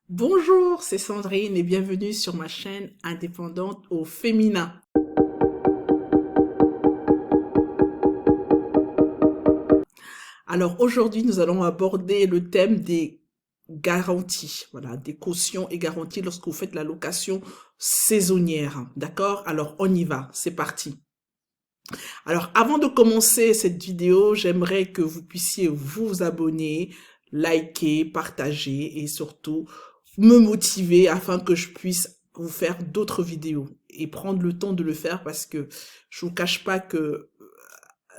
Bonjour, c'est Sandrine et bienvenue sur ma chaîne indépendante au féminin. Alors aujourd'hui, nous allons aborder le thème des garanties, voilà, des cautions et garanties lorsque vous faites la location saisonnière. D'accord? Alors on y va, c'est parti. Alors avant de commencer cette vidéo, j'aimerais que vous puissiez vous abonner, liker, partager et surtout me motiver afin que je puisse vous faire d'autres vidéos et prendre le temps de le faire parce que je vous cache pas que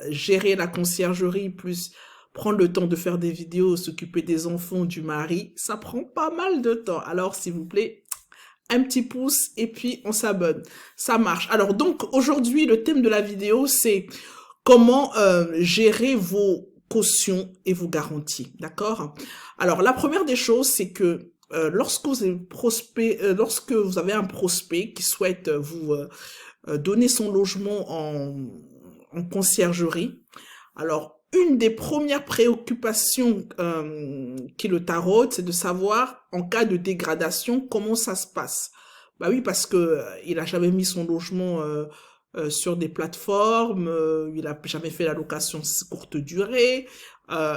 gérer la conciergerie plus prendre le temps de faire des vidéos, s'occuper des enfants, du mari, ça prend pas mal de temps. Alors s'il vous plaît, un petit pouce et puis on s'abonne. Ça marche. Alors donc aujourd'hui, le thème de la vidéo, c'est comment gérer vos cautions et vos garanties. D'accord? Alors la première des choses, c'est que lorsque vous avez un prospect qui souhaite vous donner son logement en conciergerie, alors une des premières préoccupations qui le taraude, c'est de savoir en cas de dégradation comment ça se passe. Bah oui, parce que il a jamais mis son logement sur des plateformes, il a jamais fait la location courte durée,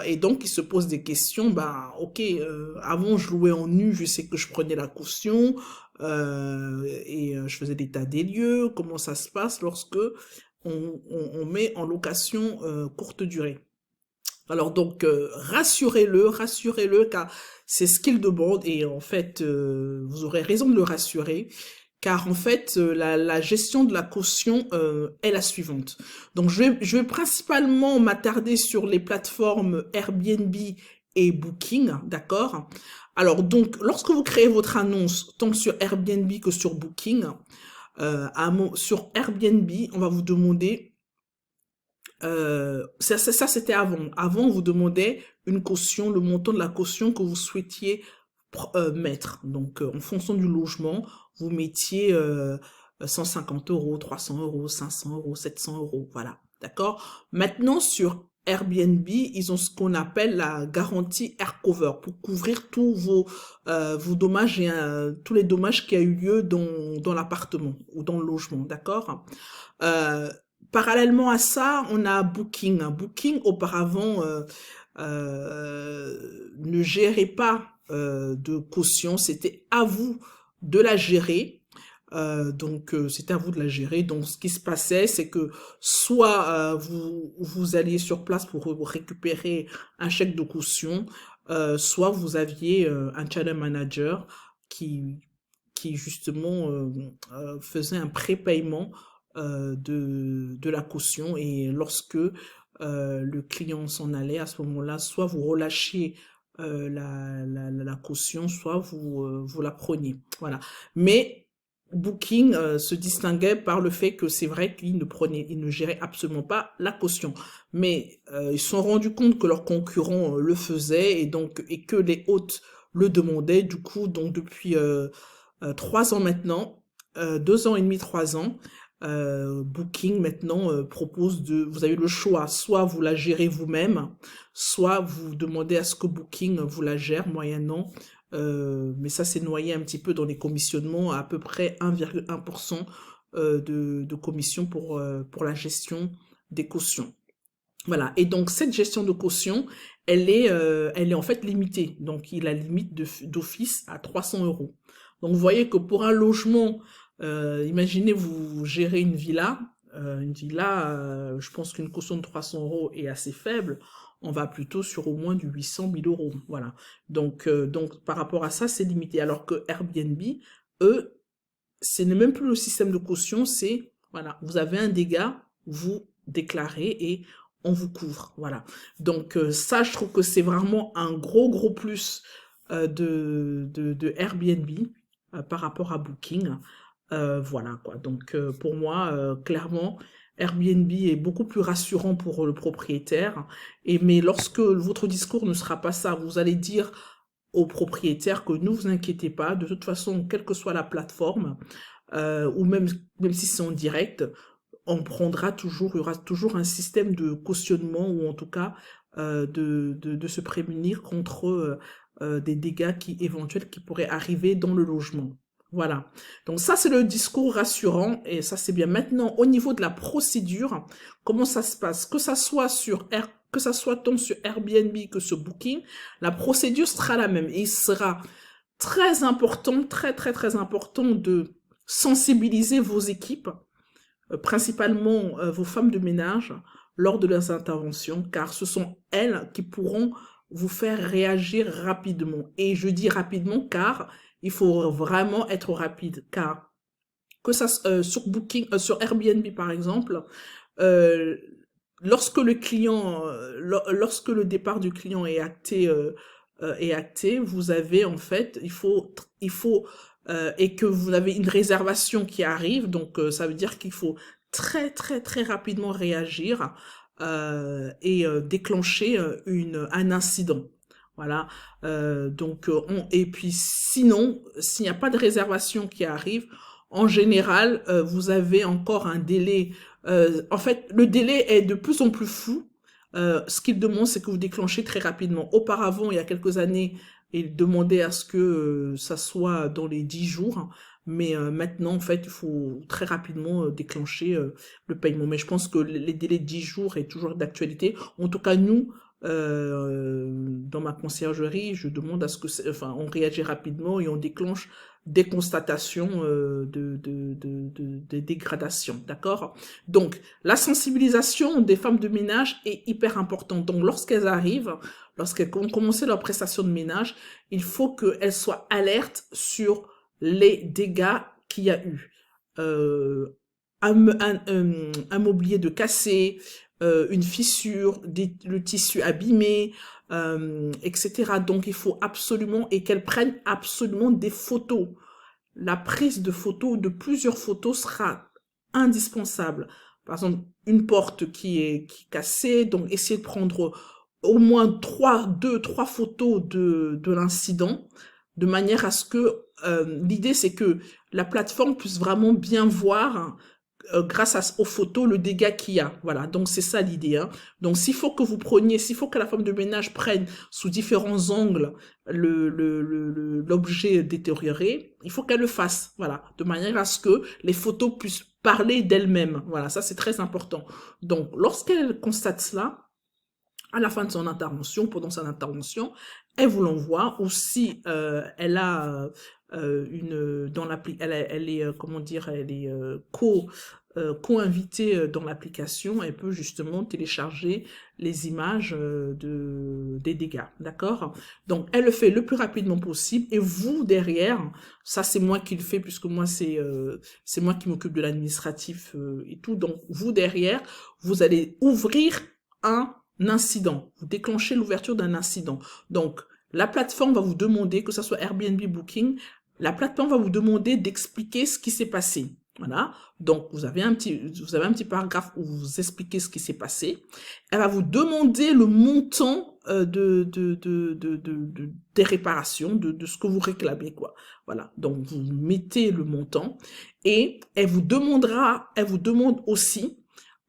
et donc il se pose des questions. Bah ok, avant je louais en nu, je sais que je prenais la caution et je faisais l'état des lieux, comment ça se passe lorsque on met en location courte durée. Alors donc rassurez-le car c'est ce qu'il demande et en fait vous aurez raison de le rassurer car en fait la gestion de la caution est la suivante. Donc je vais principalement m'attarder sur les plateformes Airbnb et Booking, d'accord? Alors donc lorsque vous créez votre annonce tant sur Airbnb que sur Booking, sur Airbnb on va vous demander ça c'était avant. Avant, on vous demandait une caution, le montant de la caution que vous souhaitiez mettre. Donc, en fonction du logement, vous mettiez 150 euros, 300 euros, 500 euros, 700 euros. Voilà. D'accord? Maintenant, sur Airbnb, ils ont ce qu'on appelle la garantie Aircover pour couvrir tous vos dommages et tous les dommages qui a eu lieu dans l'appartement ou dans le logement. D'accord? Euh, Parallèlement à ça, on a Booking. Booking, auparavant, ne gérait pas de caution. C'était à vous de la gérer. C'était à vous de la gérer. Donc, ce qui se passait, c'est que soit vous alliez sur place pour récupérer un chèque de caution, soit vous aviez un channel manager qui, qui justement faisait un prépaiement de la caution et lorsque le client s'en allait, à ce moment-là, soit vous relâchiez la caution, soit vous la preniez. Voilà. Mais Booking se distinguait par le fait que c'est vrai il ne gérait absolument pas la caution. Mais ils se sont rendus compte que leurs concurrents le faisaient et que les hôtes le demandaient. Du coup, donc depuis 3 ans maintenant, 2 ans et demi, 3 ans, Booking maintenant propose vous avez le choix, soit vous la gérez vous-même, soit vous demandez à ce que Booking vous la gère moyennant, mais ça c'est noyé un petit peu dans les commissionnements, à peu près 1,1% de commission pour la gestion des cautions. Voilà, et donc cette gestion de caution, elle est en fait limitée. Donc il a limite d'office à 300 euros. Donc vous voyez que pour un logement, imaginez vous gérez une villa, je pense qu'une caution de 300 euros est assez faible. On va plutôt sur au moins du 800 000 euros. Voilà. Donc par rapport à ça, c'est limité. Alors que Airbnb, eux, ce n'est même plus le système de caution, c'est, voilà, vous avez un dégât, vous déclarez et on vous couvre, voilà. Donc ça, je trouve que c'est vraiment un gros plus de Airbnb par rapport à Booking. Voilà, quoi. Donc pour moi, clairement, Airbnb est beaucoup plus rassurant pour le propriétaire. Mais lorsque votre discours ne sera pas ça, vous allez dire aux propriétaires que ne vous inquiétez pas, de toute façon, quelle que soit la plateforme, ou même si c'est en direct, on prendra toujours, il y aura toujours un système de cautionnement ou en tout cas de se prémunir contre des dégâts éventuels qui pourraient arriver dans le logement. Voilà. Donc ça, c'est le discours rassurant et ça, c'est bien. Maintenant, au niveau de la procédure, comment ça se passe? Que ça soit que ça soit tant sur Airbnb que sur Booking, la procédure sera la même. Et il sera très important, très important de sensibiliser vos équipes, principalement vos femmes de ménage, lors de leurs interventions, car ce sont elles qui pourront vous faire réagir rapidement. Et je dis rapidement car il faut vraiment être rapide, car que ça sur Booking, sur Airbnb par exemple, euh, lorsque le client, lorsque le départ du client est acté, vous avez en fait, il faut et que vous avez une réservation qui arrive, donc ça veut dire qu'il faut très rapidement réagir et déclencher un incident. Voilà. Et puis sinon, s'il n'y a pas de réservation qui arrive, en général, vous avez encore un délai. En fait, le délai est de plus en plus fou. Ce qu'il demande, c'est que vous déclenchez très rapidement. Auparavant, il y a quelques années, il demandait à ce que ça soit dans les 10 jours. Mais maintenant, en fait, il faut très rapidement déclencher le paiement. Mais je pense que les délais de 10 jours est toujours d'actualité. En tout cas, nous, dans ma conciergerie, je demande à ce que, enfin, on réagit rapidement et on déclenche des constatations de dégradation, d'accord? Donc, la sensibilisation des femmes de ménage est hyper importante. Donc, lorsqu'elles arrivent, lorsqu'elles ont commencé leur prestation de ménage, il faut qu'elles soient alertes sur les dégâts qu'il y a eu. Un mobilier de cassé, une fissure, le tissu abîmé, etc. Donc, il faut absolument, et qu'elles prennent absolument des photos. La prise de photos, de plusieurs photos sera indispensable. Par exemple, une porte qui est cassée, donc essayez de prendre au moins deux, trois photos de l'incident, de manière à ce que, l'idée c'est que la plateforme puisse vraiment bien voir grâce aux photos, le dégât qu'il y a. Voilà, donc c'est ça l'idée. Hein. Donc s'il faut que la femme de ménage prenne sous différents angles l'objet détérioré, il faut qu'elle le fasse. Voilà, de manière à ce que les photos puissent parler d'elles-mêmes. Voilà, ça c'est très important. Donc lorsqu'elle constate cela, à la fin de son intervention, pendant son intervention, elle vous l'envoie, ou si elle a dans l'appli, elle est comment dire, elle est co-invitée dans l'application, elle peut justement télécharger les images des dégâts, d'accord? Donc elle le fait le plus rapidement possible, et vous derrière, ça c'est moi qui le fais puisque moi c'est moi qui m'occupe de l'administratif et tout. Donc vous derrière, vous allez ouvrir un incident, vous déclenchez l'ouverture d'un incident. Donc, la plateforme va vous demander, que ce soit Airbnb, Booking, la plateforme va vous demander d'expliquer ce qui s'est passé. Voilà. Donc, vous avez un petit paragraphe où vous expliquez ce qui s'est passé. Elle va vous demander le montant des réparations, de ce que vous réclamez, quoi. Voilà. Donc, vous mettez le montant et elle vous demande aussi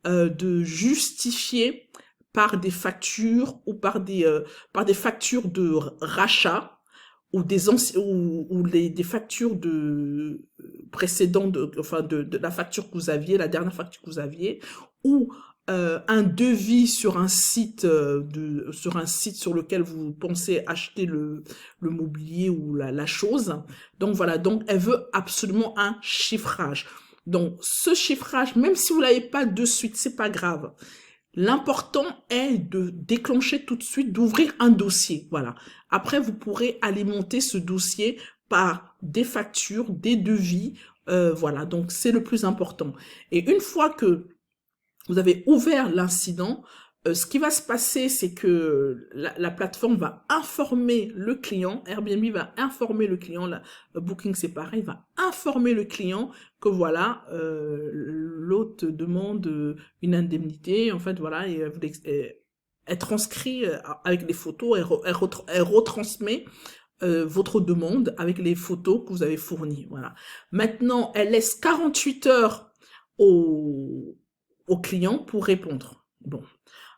de justifier par des factures ou par des factures de rachat ou des factures précédentes, enfin de la facture que vous aviez, la dernière facture que vous aviez, ou un devis sur un site sur lequel vous pensez acheter le mobilier ou la chose. Donc voilà, donc elle veut absolument un chiffrage. Donc ce chiffrage, même si vous l'avez pas de suite, c'est pas grave. L'important est de déclencher tout de suite, d'ouvrir un dossier. Voilà. Après, vous pourrez alimenter ce dossier par des factures, des devis. Voilà. Donc, c'est le plus important. Et une fois que vous avez ouvert l'incident, ce qui va se passer, c'est que la plateforme va informer le client, Airbnb va informer le client, Booking c'est pareil, va informer le client que voilà, l'hôte demande une indemnité, en fait voilà, et elle transcrit avec les photos, elle retransmet votre demande avec les photos que vous avez fournies, voilà. Maintenant, elle laisse 48 heures au client pour répondre. Bon.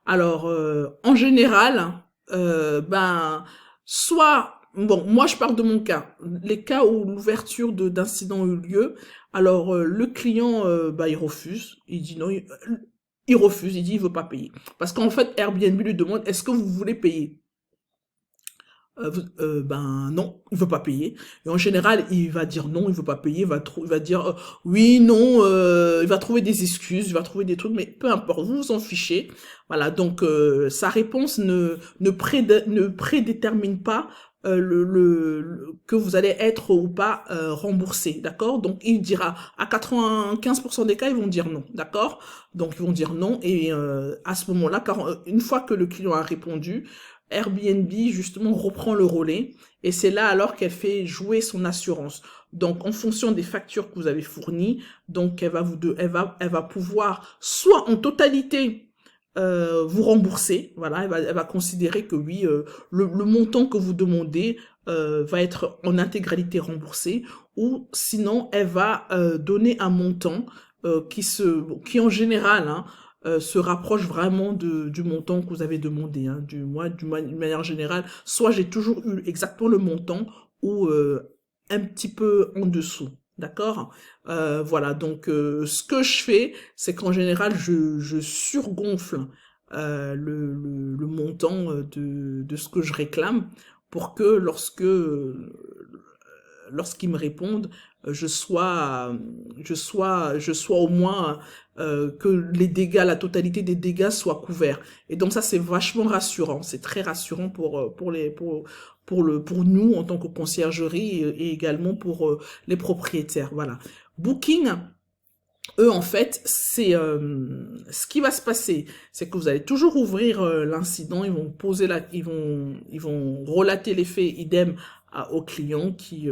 Alors, en général, ben, soit, bon, moi je parle de mon cas, les cas où l'ouverture d'incident a eu lieu, alors le client, bah, il refuse, il dit non, il refuse, il dit il veut pas payer. Parce qu'en fait, Airbnb lui demande, est-ce que vous voulez payer? Ben non, il veut pas payer. Et en général, il va dire non, il veut pas payer, il va dire oui, non, il va trouver des excuses, il va trouver des trucs, mais peu importe, vous vous en fichez. Voilà, donc sa réponse ne prédétermine pas que vous allez être ou pas remboursé, d'accord? Donc il dira à 95% des cas, ils vont dire non, d'accord? Donc ils vont dire non et à ce moment-là, une fois que le client a répondu, Airbnb, justement, reprend le relais et c'est là alors qu'elle fait jouer son assurance. Donc, en fonction des factures que vous avez fournies, donc elle va pouvoir soit en totalité vous rembourser, voilà, elle va considérer que oui, le montant que vous demandez va être en intégralité remboursé, ou sinon elle va donner un montant qui en général, hein, se rapproche vraiment du montant que vous avez demandé. Hein, d'une manière générale, soit j'ai toujours eu exactement le montant ou un petit peu en dessous. D'accord. Voilà, donc ce que je fais, c'est qu'en général, je surgonfle le montant de ce que je réclame pour que lorsqu'ils me répondent, je sois au moins que les dégâts, la totalité des dégâts soient couverts. Et donc ça, c'est vachement rassurant. C'est très rassurant pour nous en tant que conciergerie et également pour les propriétaires. Voilà. Booking, eux, en fait, c'est ce qui va se passer, c'est que vous allez toujours ouvrir l'incident, ils vont relater les faits idem au client qui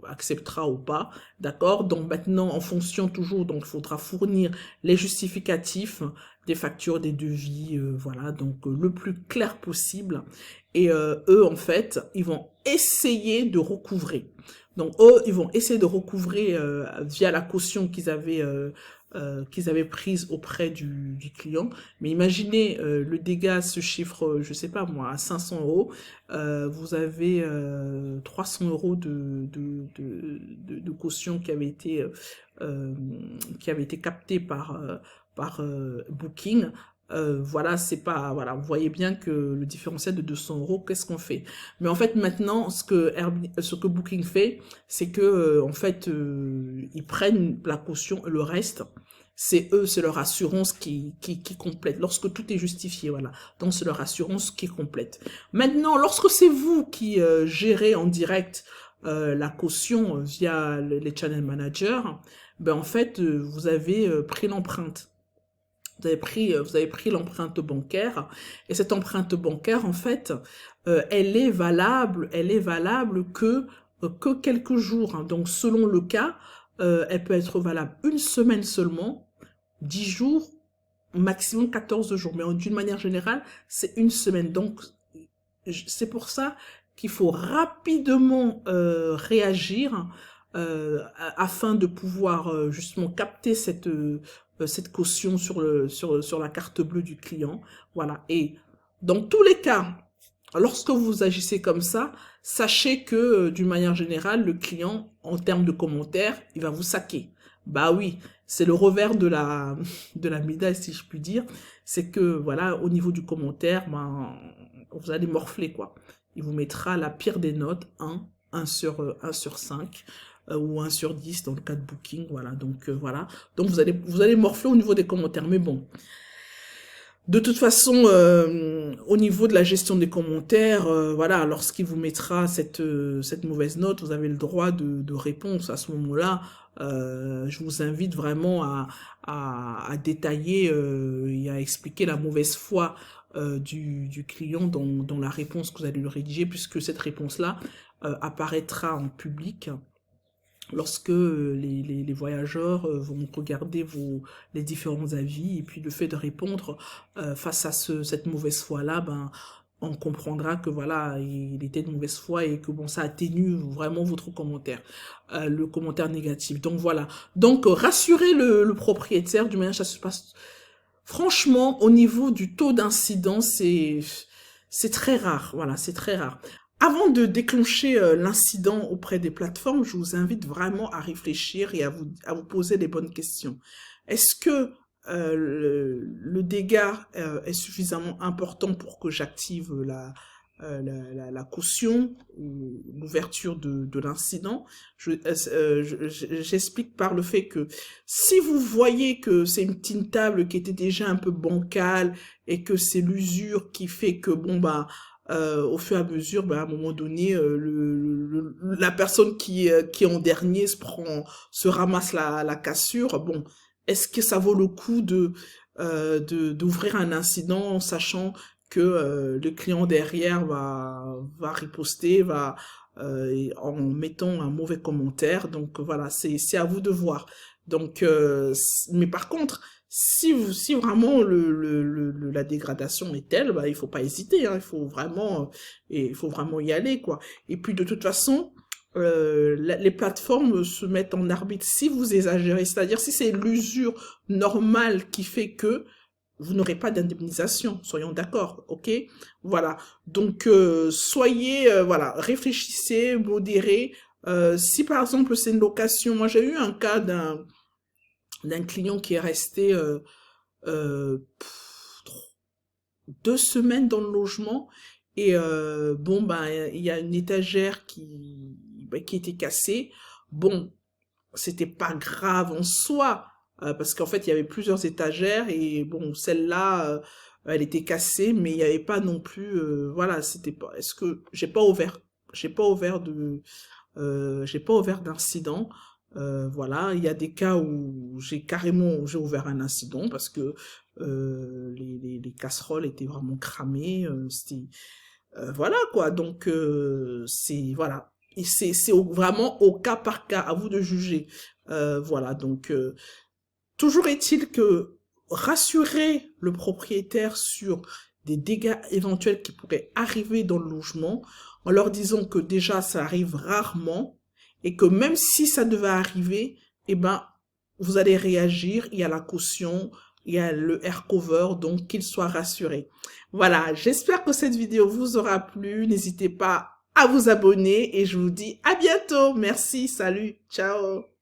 acceptera ou pas, d'accord? Donc maintenant, en fonction toujours, donc il faudra fournir les justificatifs des factures, des devis, voilà, donc le plus clair possible. Et eux, en fait, ils vont essayer de recouvrer. Donc eux, ils vont essayer de recouvrer via la caution qu'ils avaient prise auprès du client. Mais imaginez, le dégât se chiffre, je sais pas moi, à 500 euros. Vous avez 300 euros de caution qui avait été capté par Booking. Voilà, c'est pas, voilà, vous voyez bien que le différentiel de 200 euros, qu'est-ce qu'on fait? Mais en fait, maintenant, ce que Booking fait, c'est que, en fait, ils prennent la caution et le reste, c'est eux, c'est leur assurance qui complète, lorsque tout est justifié, voilà. Donc, c'est leur assurance qui complète. Maintenant, lorsque c'est vous qui gérez en direct la caution via les channel managers, ben, en fait, vous avez pris l'empreinte. Vous avez pris l'empreinte bancaire et cette empreinte bancaire, en fait, elle est valable que quelques jours. Hein. Donc, selon le cas, elle peut être valable une semaine seulement, 10 jours, maximum 14 jours. Mais d'une manière générale, c'est une semaine. Donc, c'est pour ça qu'il faut rapidement réagir afin de pouvoir justement capter cette caution sur la carte bleue du client. Voilà. Et dans tous les cas, lorsque vous agissez comme ça, sachez que d'une manière générale, le client, en termes de commentaires, il va vous saquer. Bah oui, c'est le revers de la médaille, si je puis dire. C'est que, voilà, au niveau du commentaire, ben, vous allez morfler, quoi. Il vous mettra la pire des notes, 1 sur 5 ou 1 sur 10 dans le cas de Booking, voilà. Donc, voilà. Donc, vous allez morfler au niveau des commentaires. Mais bon, de toute façon, au niveau de la gestion des commentaires, voilà, lorsqu'il vous mettra cette mauvaise note, vous avez le droit de réponse à ce moment-là. Je vous invite vraiment à détailler et à expliquer la mauvaise foi du client dans la réponse que vous allez lui rédiger, puisque cette réponse-là apparaîtra en public lorsque les voyageurs vont regarder les différents avis, et puis le fait de répondre face à cette mauvaise foi-là, ben, on comprendra que voilà, il était de mauvaise foi et que bon, ça atténue vraiment votre commentaire, le commentaire négatif. Donc voilà. Donc rassurez le propriétaire du manière ça se passe. Franchement, au niveau du taux d'incidence, c'est très rare. Voilà, c'est très rare. Avant de déclencher l'incident auprès des plateformes, je vous invite vraiment à réfléchir et à vous poser les bonnes questions. Est-ce que le dégât est suffisamment important pour que j'active la caution ou l'ouverture de l'incident? J'explique par le fait que si vous voyez que c'est une petite table qui était déjà un peu bancale et que c'est l'usure qui fait que, bon, bah, au fur et à mesure, bah, à un moment donné, la personne qui est en dernier se ramasse la cassure. Bon, est-ce que ça vaut le coup d'ouvrir un incident en sachant que le client derrière va riposter, en mettant un mauvais commentaire. Donc voilà, c'est à vous de voir. Donc, mais par contre, si vraiment la dégradation est telle, bah, il faut pas hésiter, hein, il faut vraiment y aller, quoi. Et puis de toute façon, les plateformes se mettent en arbitre si vous exagérez, c'est-à-dire si c'est l'usure normale qui fait que vous n'aurez pas d'indemnisation, soyons d'accord, ok? Voilà, donc voilà, réfléchissez, modérez. Si par exemple c'est une location, moi j'ai eu un cas d'un client qui est resté euh, 2 semaines dans le logement et bon ben il y a une étagère qui était cassée. Bon, c'était pas grave en soi, parce qu'en fait, il y avait plusieurs étagères et bon, celle-là, elle était cassée, mais il n'y avait pas non plus, voilà, c'était pas, est-ce que j'ai pas ouvert d'incident, voilà, il y a des cas où j'ai ouvert un incident parce que les casseroles étaient vraiment cramées, voilà quoi, donc voilà. Et vraiment au cas par cas, à vous de juger. Voilà, donc toujours est-il que rassurer le propriétaire sur des dégâts éventuels qui pourraient arriver dans le logement, en leur disant que déjà ça arrive rarement et que même si ça devait arriver, eh ben vous allez réagir, il y a la caution, il y a le air cover, donc qu'ils soient rassurés. Voilà, j'espère que cette vidéo vous aura plu. N'hésitez pas à vous abonner et je vous dis à bientôt. Merci, salut, ciao.